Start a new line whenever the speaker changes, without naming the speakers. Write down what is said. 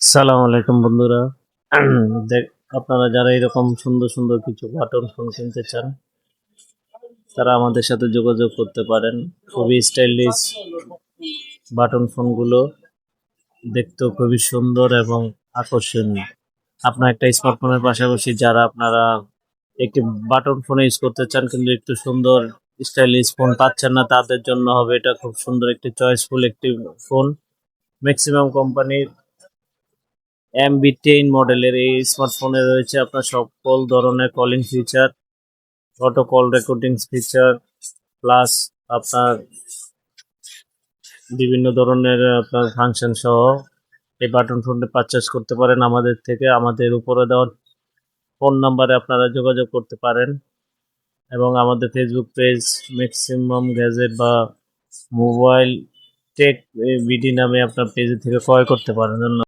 সালাম আলাইকুম বন্ধুরা। দেখ, আপনারা যারা এরকম সুন্দর সুন্দর কিছু বাটন ফোন কিনতে চান তারা আমাদের সাথে যোগাযোগ করতে পারেন। খুবই স্টাইলিশ বাটন ফোনগুলো দেখতেও খুবই সুন্দর এবং আকর্ষণীয়। আপনার একটা স্মার্টফোনের পাশাপাশি যারা আপনারা একটি বাটন ফোন ইউজ করতে চান কিন্তু একটু সুন্দর স্টাইলিশ ফোন পাচ্ছেন না, তাদের জন্য হবে এটা খুব সুন্দর একটি চয়েসফুল একটি ফোন। ম্যাক্সিমাম কোম্পানির MB10 মডেলের এই স্মার্টফোনে রয়েছে আপনার সকল ধরনের calling feature, auto call recording feature, plus আপনার বিভিন্ন ধরনের আপনার ফাংশন সহ এই বাটন ফোনটি পারচেস করতে পারেন আমাদের থেকে। আমাদের উপরে দেওয়া ফোন নাম্বারে আপনারা যোগাযোগ করতে পারেন এবং আমাদের ফেসবুক পেজ ম্যাক্সিমাম গ্যাজেট বা মোবাইল টেক বিডি নামে আপনার পেজ থেকে ক্রয় করতে পারেন। ধন্যবাদ।